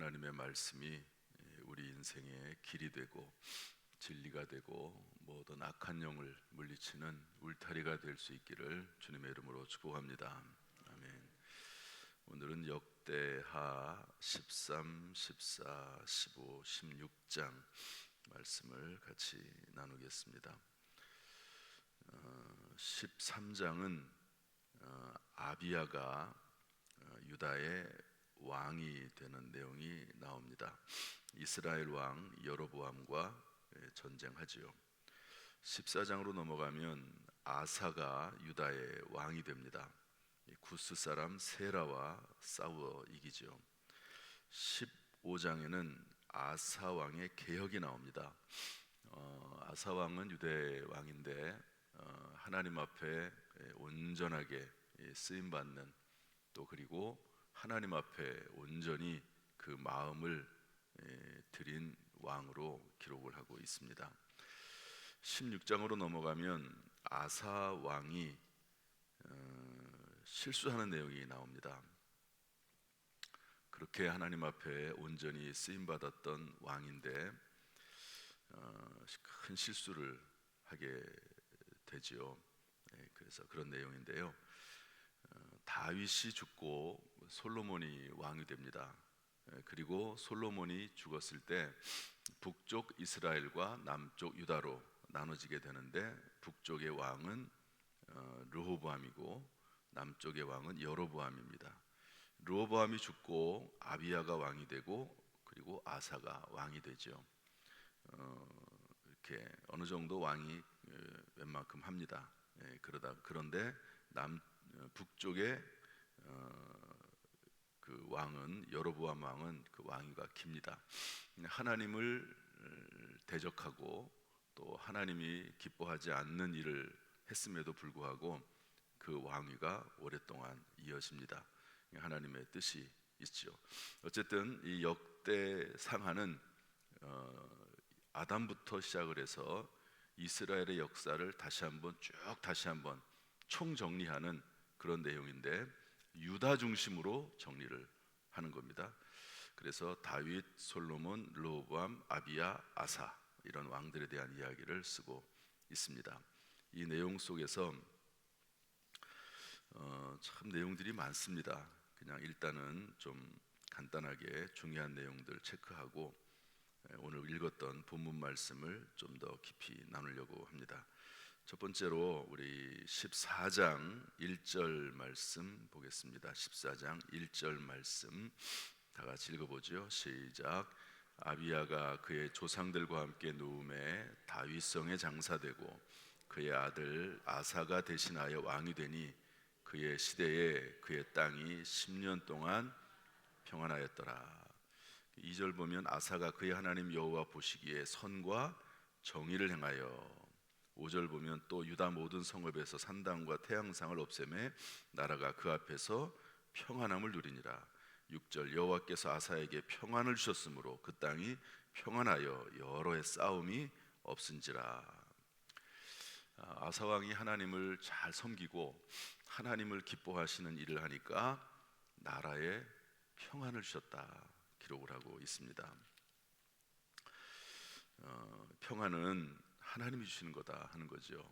하나님의 말씀이 우리 인생의 길이 되고 진리가 되고 모든 악한 영을 물리치는 울타리가 될 수 있기를 주님의 이름으로 축복합니다. 아멘. 오늘은 역대하 13, 14, 15, 16장 말씀을 같이 나누겠습니다. 13장은 아비야가 유다의 왕이 되는 내용이 나옵니다. 이스라엘 왕 여로보암과 전쟁하지요. 14장으로 넘어가면 아사가 유다의 왕이 됩니다. 구스 사람 세라와 싸워 이기죠. 15장에는 아사 왕의 개혁이 나옵니다. 아사 왕은 유대 왕인데 하나님 앞에 온전하게 쓰임 받는, 또 그리고 하나님 앞에 온전히 그 마음을 드린 왕으로 기록을 하고 있습니다. 16장으로 넘어가면 아사 왕이 실수하는 내용이 나옵니다. 그렇게 하나님 앞에 온전히 쓰임 받았던 왕인데 큰 실수를 하게 되지요. 그래서 그런 내용인데요. 다윗이 죽고 솔로몬이 왕이 됩니다. 그리고 솔로몬이 죽었을 때 북쪽 이스라엘과 남쪽 유다로 나눠지게 되는데, 북쪽의 왕은 르호보암이고 남쪽의 왕은 여로보암입니다. 르호보암이 죽고 아비야가 왕이 되고 그리고 아사가 왕이 되죠. 이렇게 어느 정도 왕이 웬만큼 합니다. 그런데 북쪽의 그 왕은, 여로보암 왕은 그 왕위가 깁니다. 하나님을 대적하고 또 하나님이 기뻐하지 않는 일을 했음에도 불구하고 그 왕위가 오랫동안 이어집니다. 하나님의 뜻이 있죠. 어쨌든 이 역대상하는 아담부터 시작을 해서 이스라엘의 역사를 다시 한번 총정리하는 그런 내용인데, 유다 중심으로 정리를 하는 겁니다. 그래서 다윗, 솔로몬, 르호보암, 아비야, 아사, 이런 왕들에 대한 이야기를 쓰고 있습니다. 이 내용 속에서 참 내용들이 많습니다. 그냥 일단은 좀 간단하게 중요한 내용들 체크하고 오늘 읽었던 본문 말씀을 좀 더 깊이 나누려고 합니다. 첫 번째로 우리 14장 1절 말씀 보겠습니다. 14장 1절 말씀 다 같이 읽어보죠. 시작. 아비야가 그의 조상들과 함께 누움에 다윗성에 장사되고 그의 아들 아사가 대신하여 왕이 되니 그의 시대에 그의 땅이 10년 동안 평안하였더라. 2절 보면 아사가 그의 하나님 여호와 보시기에 선과 정의를 행하여, 5절 보면 또 유다 모든 성읍에서 산당과 태양상을 없애매 나라가 그 앞에서 평안함을 누리니라. 6절 여호와께서 아사에게 평안을 주셨으므로 그 땅이 평안하여 여러 해 싸움이 없은지라. 아사 왕이 하나님을 잘 섬기고 하나님을 기뻐하시는 일을 하니까 나라에 평안을 주셨다 기록을 하고 있습니다. 평안은 하나님이 주시는 거다 하는 거죠.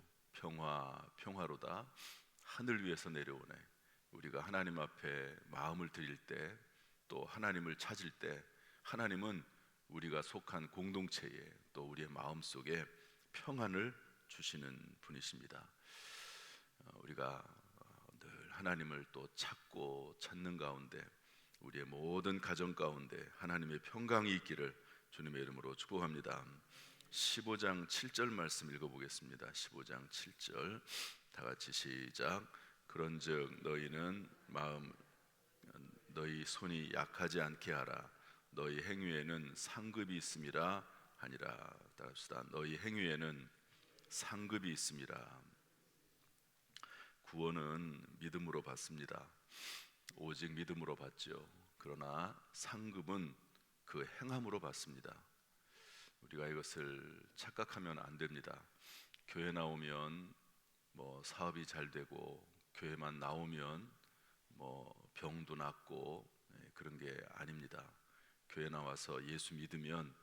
평화로다, 하늘 위에서 내려오네. 우리가 하나님 앞에 마음을 드릴 때, 또 하나님을 찾을 때, 하나님은 우리가 속한 공동체에 또 우리의 마음속에 평안을 주시는 분이십니다. 우리가 늘 하나님을 또 찾는 가운데 우리의 모든 가정 가운데 하나님의 평강이 있기를 주님의 이름으로 축복합니다. 15장 7절 말씀 읽어보겠습니다. 15장 7절 다 같이 시작. 그런즉 너희 손이 약하지 않게 하라. 너희 행위에는 상급이 있음이라 하니라. 다 합시다. 너희 행위에는 상급이 있음이라. 구원은 믿음으로 받습니다. 오직 믿음으로 받죠. 그러나 상급은 그 행함으로 받습니다. 우리가 이것을 착각하면 안 됩니다. 교회 나오면 사업이 잘 되고, 교회만 나오면 병도 낫고, 그런 게 아닙니다. 교회 나와서 예수 믿으면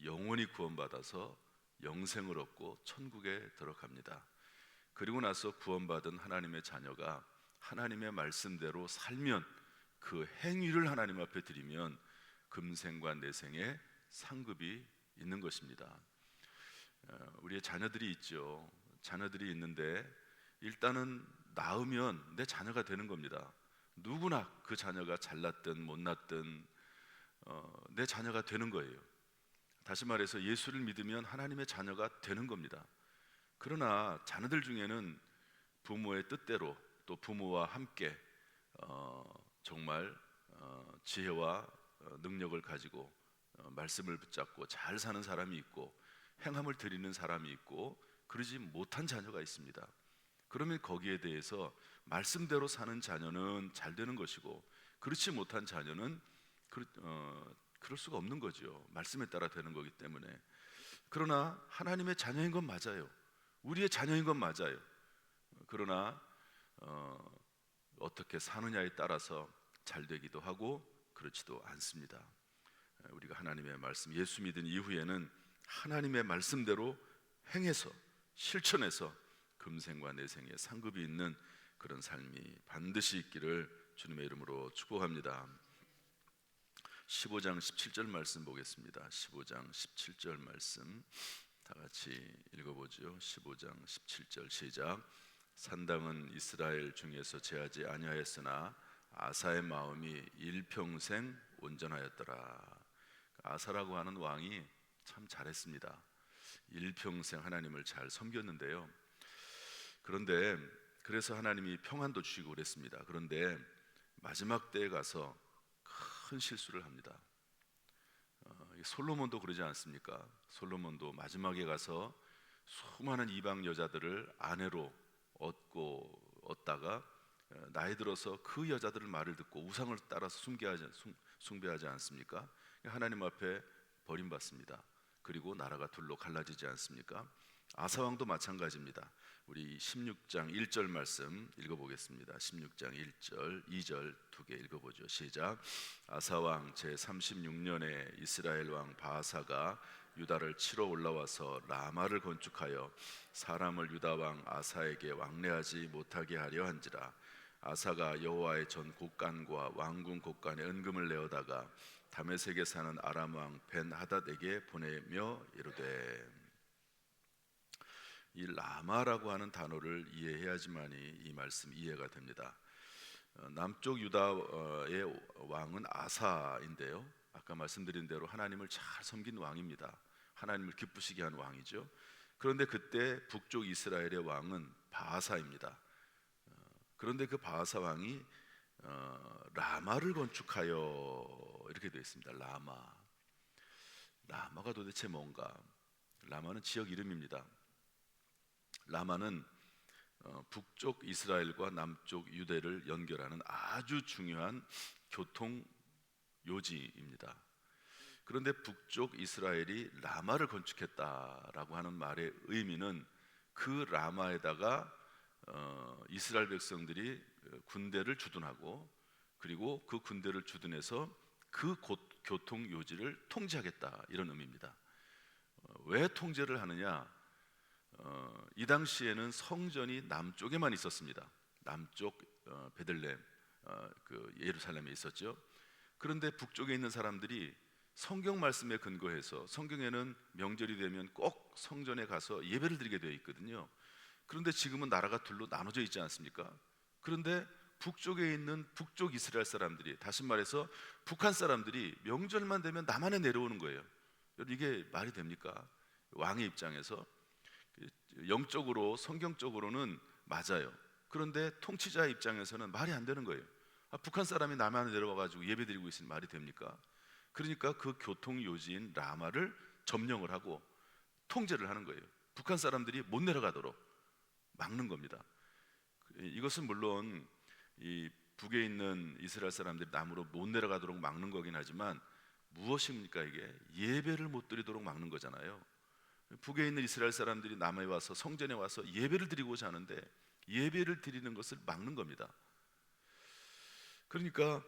영원히 구원받아서 영생을 얻고 천국에 들어갑니다. 그리고 나서 구원받은 하나님의 자녀가 하나님의 말씀대로 살면, 그 행위를 하나님 앞에 드리면 금생과 내생에 상급이 있는 것입니다. 우리의 자녀들이 있죠. 자녀들이 있는데 일단은 낳으면 내 자녀가 되는 겁니다. 누구나 그 자녀가 잘났든 못났든 내 자녀가 되는 거예요. 다시 말해서 예수를 믿으면 하나님의 자녀가 되는 겁니다. 그러나 자녀들 중에는 부모의 뜻대로, 또 부모와 함께 정말 지혜와 능력을 가지고 말씀을 붙잡고 잘 사는 사람이 있고 행함을 드리는 사람이 있고 그러지 못한 자녀가 있습니다. 그러면 거기에 대해서 말씀대로 사는 자녀는 잘 되는 것이고, 그렇지 못한 자녀는 그럴 수가 없는 거죠. 말씀에 따라 되는 거기 때문에. 그러나 하나님의 자녀인 건 맞아요. 우리의 자녀인 건 맞아요. 그러나 어떻게 사느냐에 따라서 잘 되기도 하고 그렇지도 않습니다. 우리가 하나님의 말씀, 예수 믿은 이후에는 하나님의 말씀대로 행해서 실천해서 금생과 내생에 상급이 있는 그런 삶이 반드시 있기를 주님의 이름으로 축복합니다. 15장 17절 말씀 보겠습니다. 15장 17절 말씀 다 같이 읽어보죠. 15장 17절 시작. 산당은 이스라엘 중에서 제하지 아니하였으나 아사의 마음이 일평생 온전하였더라. 아사라고 하는 왕이 참 잘했습니다. 일평생 하나님을 잘 섬겼는데요. 그런데 그래서 하나님이 평안도 주시고 그랬습니다. 그런데 마지막 때에 가서 큰 실수를 합니다. 솔로몬도 그러지 않습니까? 솔로몬도 마지막에 가서 수많은 이방 여자들을 아내로 얻다가 나이 들어서 그 여자들의 말을 듣고 우상을 따라서 숭배하지 않습니까? 하나님 앞에 버림받습니다. 그리고 나라가 둘로 갈라지지 않습니까? 아사왕도 마찬가지입니다. 우리 16장 1절 말씀 읽어보겠습니다. 16장 1절, 2절 두 개 읽어보죠. 시작. 아사왕 제36년에 이스라엘 왕 바하사가 유다를 치러 올라와서 라마를 건축하여 사람을 유다 왕 아사에게 왕래하지 못하게 하려 한지라. 아사가 여호와의 전 곡간과 왕궁 곡간에 은금을 내어다가 다메섹에 사는 아람 왕 벤하닷에게 보내며 이르되. 이 라마라고 하는 단어를 이해해야지만이 이 말씀 이해가 됩니다. 남쪽 유다의 왕은 아사인데요, 아까 말씀드린 대로 하나님을 잘 섬긴 왕입니다. 하나님을 기쁘시게 한 왕이죠. 그런데 그때 북쪽 이스라엘의 왕은 바하사입니다. 그런데 그 바하사 왕이 라마를 건축하여 이렇게 되어 있습니다. 라마가 도대체 뭔가? 라마는 지역 이름입니다. 라마는 북쪽 이스라엘과 남쪽 유대를 연결하는 아주 중요한 교통 요지입니다. 그런데 북쪽 이스라엘이 라마를 건축했다라고 하는 말의 의미는 그 라마에다가 이스라엘 백성들이 군대를 주둔하고, 그리고 그 군대를 주둔해서 그 교통 요지를 통제하겠다, 이런 의미입니다. 왜 통제를 하느냐? 이 당시에는 성전이 남쪽에만 있었습니다. 남쪽 베들레헴, 그 예루살렘에 있었죠. 그런데 북쪽에 있는 사람들이 성경 말씀에 근거해서, 성경에는 명절이 되면 꼭 성전에 가서 예배를 드리게 되어 있거든요. 그런데 지금은 나라가 둘로 나눠져 있지 않습니까? 그런데 북쪽에 있는 북쪽 이스라엘 사람들이, 다시 말해서 북한 사람들이 명절만 되면 남한에 내려오는 거예요. 이게 말이 됩니까? 왕의 입장에서 영적으로, 성경적으로는 맞아요. 그런데 통치자의 입장에서는 말이 안 되는 거예요. 북한 사람이 남한에 내려와가지고 예배드리고 있으니 말이 됩니까? 그러니까 그 교통요지인 라마를 점령을 하고 통제를 하는 거예요. 북한 사람들이 못 내려가도록 막는 겁니다. 이것은 물론 이 북에 있는 이스라엘 사람들이 남으로 못 내려가도록 막는 거긴 하지만, 무엇입니까? 이게 예배를 못 드리도록 막는 거잖아요. 북에 있는 이스라엘 사람들이 남에 와서, 성전에 와서 예배를 드리고자 하는데 예배를 드리는 것을 막는 겁니다. 그러니까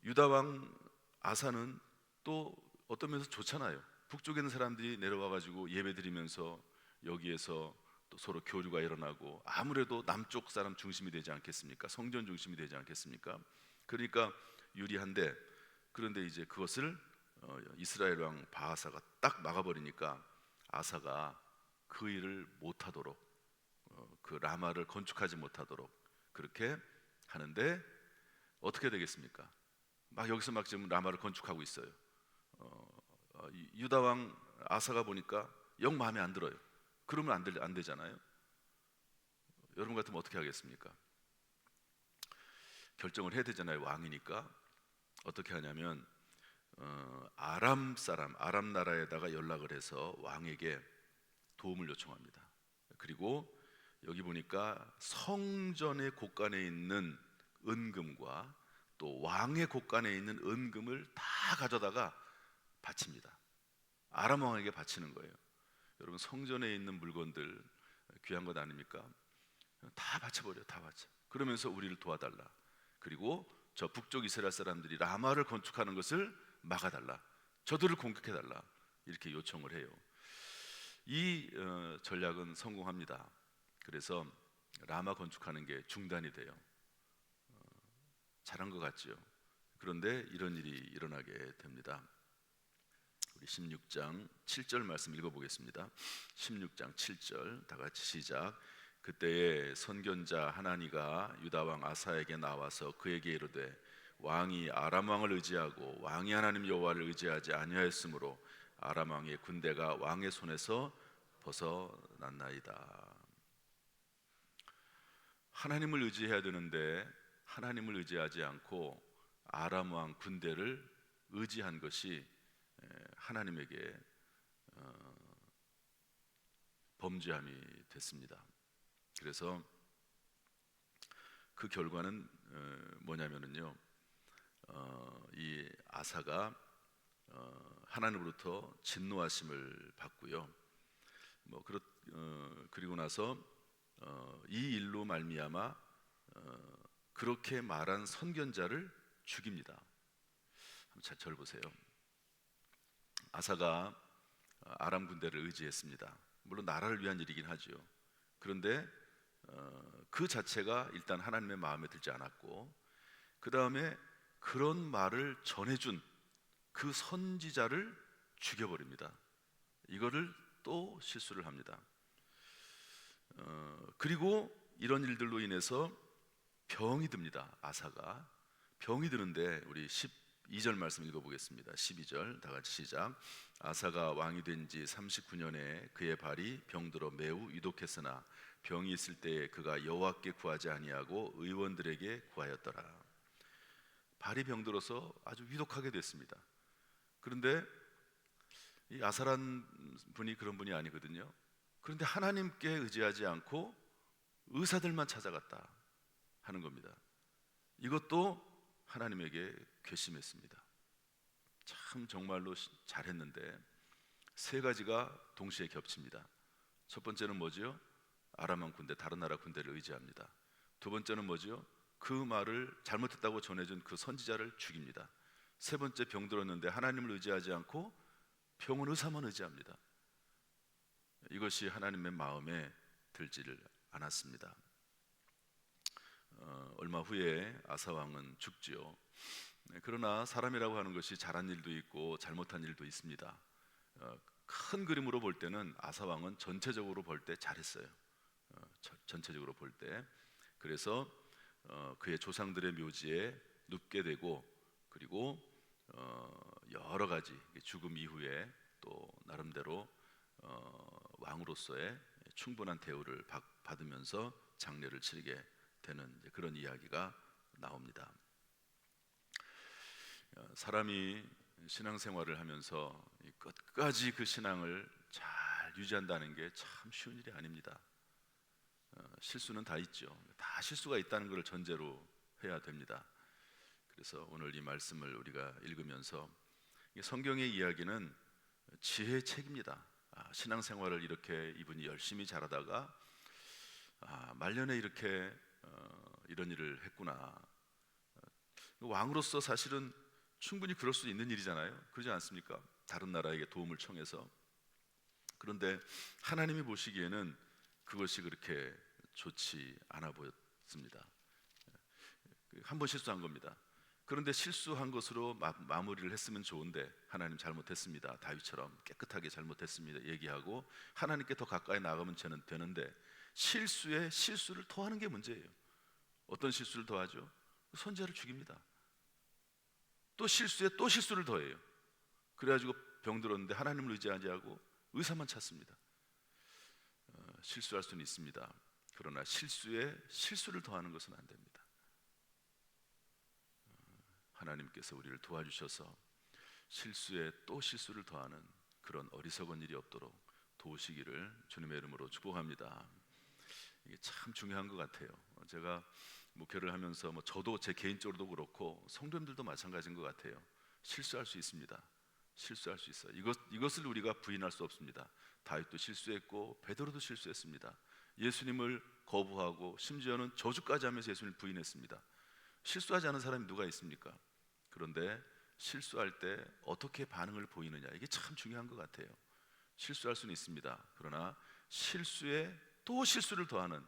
유다 왕 아사는 또 어떤 면에서 좋잖아요. 북쪽에 있는 사람들이 내려와 가지고 예배드리면서 여기에서 또 서로 교류가 일어나고, 아무래도 남쪽 사람 중심이 되지 않겠습니까? 성전 중심이 되지 않겠습니까? 그러니까 유리한데, 그런데 이제 그것을 이스라엘 왕 바하사가 딱 막아버리니까 아사가 그 일을 못하도록, 그 라마를 건축하지 못하도록 그렇게 하는데, 어떻게 되겠습니까? 막 여기서 막 지금 라마를 건축하고 있어요. 유다 왕 아사가 보니까 영 마음에 안 들어요. 그러면 안 되잖아요. 여러분 같으면 어떻게 하겠습니까? 결정을 해야 되잖아요. 왕이니까. 어떻게 하냐면 아람 나라에다가 연락을 해서 왕에게 도움을 요청합니다. 그리고 여기 보니까 성전의 곳간에 있는 은금과 또 왕의 곳간에 있는 은금을 다 가져다가 바칩니다. 아람 왕에게 바치는 거예요. 여러분, 성전에 있는 물건들 귀한 것 아닙니까? 다 바쳐버려, 다 바쳐. 그러면서 우리를 도와달라. 그리고 저 북쪽 이스라엘 사람들이 라마를 건축하는 것을 막아달라. 저들을 공격해달라. 이렇게 요청을 해요. 이 전략은 성공합니다. 그래서 라마 건축하는 게 중단이 돼요. 잘한 것 같죠. 그런데 이런 일이 일어나게 됩니다. 우리 16장 7절 말씀 읽어보겠습니다. 16장 7절 다 같이 시작. 그때에 선견자 하나니가 유다 왕 아사에게 나와서 그에게 이르되 왕이 아람 왕을 의지하고 왕이 하나님 여호와를 의지하지 아니하였으므로 아람 왕의 군대가 왕의 손에서 벗어났나이다. 하나님을 의지해야 되는데 하나님을 의지하지 않고 아람 왕 군대를 의지한 것이 하나님에게 범죄함이 됐습니다. 그래서 그 결과는 뭐냐면은요, 이 아사가 하나님으로부터 진노하심을 받고요. 그리고 나서 이 일로 말미암아 그렇게 말한 선견자를 죽입니다. 한번 잘 보세요. 아사가 아람 군대를 의지했습니다. 물론 나라를 위한 일이긴 하죠. 그런데 그 자체가 일단 하나님의 마음에 들지 않았고, 그 다음에 그런 말을 전해준 그 선지자를 죽여버립니다. 이거를 또 실수를 합니다. 그리고 이런 일들로 인해서 병이 듭니다. 아사가 병이 드는데 우리 12절 말씀 읽어보겠습니다. 12절 다 같이 시작. 아사가 왕이 된 지 39년에 그의 발이 병들어 매우 위독했으나 병이 있을 때에 그가 여호와께 구하지 아니하고 의원들에게 구하였더라. 발이 병들어서 아주 위독하게 됐습니다. 그런데 이 아사란 분이 그런 분이 아니거든요. 그런데 하나님께 의지하지 않고 의사들만 찾아갔다 하는 겁니다. 이것도 하나님에게 괘씸했습니다. 참 정말로 잘했는데 세 가지가 동시에 겹칩니다. 첫 번째는 뭐죠? 아람 군대, 다른 나라 군대를 의지합니다. 두 번째는 뭐죠? 그 말을 잘못했다고 전해준 그 선지자를 죽입니다. 세 번째, 병 들었는데 하나님을 의지하지 않고 병원 의사만 의지합니다. 이것이 하나님의 마음에 들지를 않았습니다. 얼마 후에 아사 왕은 죽지요. 그러나 사람이라고 하는 것이 잘한 일도 있고 잘못한 일도 있습니다. 큰 그림으로 볼 때는 아사 왕은 전체적으로 볼 때 잘했어요. 전체적으로 볼 때. 그래서 그의 조상들의 묘지에 눕게 되고, 그리고 여러 가지 죽음 이후에 또 나름대로 왕으로서의 충분한 대우를 받으면서 장례를 치르게 되는 그런 이야기가 나옵니다. 사람이 신앙생활을 하면서 끝까지 그 신앙을 잘 유지한다는 게 참 쉬운 일이 아닙니다. 실수는 다 있죠. 다 실수가 있다는 것을 전제로 해야 됩니다. 그래서 오늘 이 말씀을 우리가 읽으면서 성경의 이야기는 지혜의 책입니다. 신앙생활을 이렇게 이분이 열심히 잘하다가 말년에 이렇게 이런 일을 했구나. 왕으로서 사실은 충분히 그럴 수 있는 일이잖아요. 그러지 않습니까? 다른 나라에게 도움을 청해서. 그런데 하나님이 보시기에는 그것이 그렇게 좋지 않아 보였습니다. 한 번 실수한 겁니다. 그런데 실수한 것으로 마무리를 했으면 좋은데 하나님 잘못했습니다. 다윗처럼 깨끗하게 잘못했습니다. 얘기하고 하나님께 더 가까이 나가면 되는데 실수에 실수를 더하는 게 문제예요. 어떤 실수를 더하죠? 선지자를 죽입니다. 또 실수에 또 실수를 더해요. 그래가지고 병들었는데 하나님을 의지하지 않고 의사만 찾습니다. 실수할 수는 있습니다. 그러나 실수에 실수를 더하는 것은 안 됩니다. 하나님께서 우리를 도와주셔서 실수에 또 실수를 더하는 그런 어리석은 일이 없도록 도우시기를 주님의 이름으로 축복합니다. 이게 참 중요한 것 같아요. 제가 목회를 하면서 저도 제 개인적으로도 그렇고 성도님들도 마찬가지인 것 같아요. 실수할 수 있습니다. 실수할 수 있어요. 이것을 우리가 부인할 수 없습니다. 다윗도 실수했고 베드로도 실수했습니다. 예수님을 거부하고 심지어는 저주까지 하면서 예수님을 부인했습니다. 실수하지 않은 사람이 누가 있습니까? 그런데 실수할 때 어떻게 반응을 보이느냐, 이게 참 중요한 것 같아요. 실수할 수는 있습니다. 그러나 실수에 또 실수를 더하는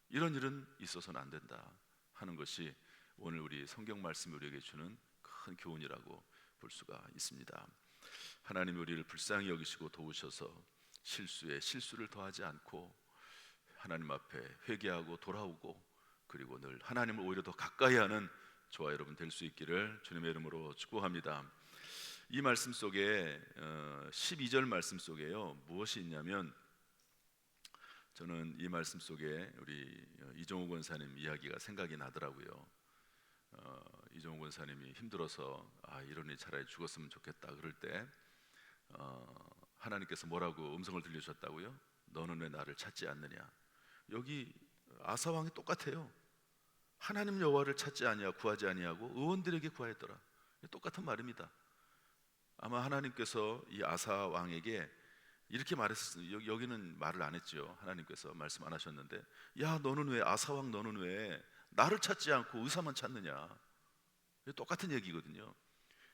이런 일은 있어서는 안 된다 하는 것이 오늘 우리 성경 말씀이 우리에게 주는 큰 교훈이라고 볼 수가 있습니다. 하나님이 우리를 불쌍히 여기시고 도우셔서 실수에 실수를 더하지 않고 하나님 앞에 회개하고 돌아오고 그리고 늘 하나님을 오히려 더 가까이 하는 저와 여러분 될 수 있기를 주님의 이름으로 축복합니다. 이 말씀 속에 12절 말씀 속에요, 무엇이 있냐면 저는 이 말씀 속에 우리 이종호 권사님 이야기가 생각이 나더라고요. 이종호 권사님이 힘들어서 이런 일 차라리 죽었으면 좋겠다 그럴 때 하나님께서 뭐라고 음성을 들려주셨다고요? 너는 왜 나를 찾지 않느냐. 여기 아사왕이 똑같아요. 하나님 여호와를 찾지 아니하고 구하지 아니하고 의원들에게 구하였더라. 똑같은 말입니다. 아마 하나님께서 이 아사 왕에게 이렇게 말했어요. 여기는 말을 안 했죠. 하나님께서 말씀 안 하셨는데, 야 너는 왜 아사 왕 너는 왜 나를 찾지 않고 의사만 찾느냐. 똑같은 얘기거든요.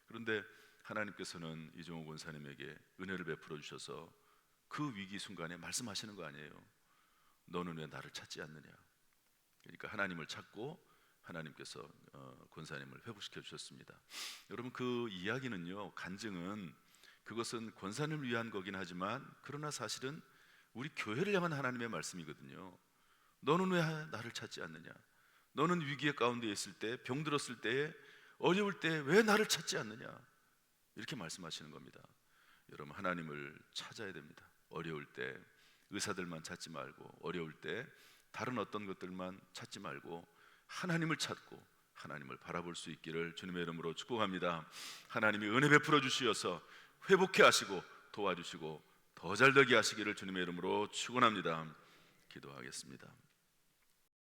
그런데 하나님께서는 이종호 권사님에게 은혜를 베풀어 주셔서 그 위기 순간에 말씀하시는 거 아니에요. 너는 왜 나를 찾지 않느냐. 그러니까 하나님을 찾고 하나님께서 권사님을 회복시켜 주셨습니다. 여러분 그 이야기는요, 간증은 그것은 권사님을 위한 거긴 하지만 그러나 사실은 우리 교회를 향한 하나님의 말씀이거든요. 너는 왜 나를 찾지 않느냐. 너는 위기의 가운데 있을 때, 병들었을 때에, 어려울 때 왜 나를 찾지 않느냐. 이렇게 말씀하시는 겁니다. 여러분 하나님을 찾아야 됩니다. 어려울 때 의사들만 찾지 말고, 어려울 때 다른 어떤 것들만 찾지 말고 하나님을 찾고 하나님을 바라볼 수 있기를 주님의 이름으로 축복합니다. 하나님이 은혜 베풀어 주시어서 회복해 하시고 도와주시고 더 잘되게 하시기를 주님의 이름으로 축원합니다. 기도하겠습니다.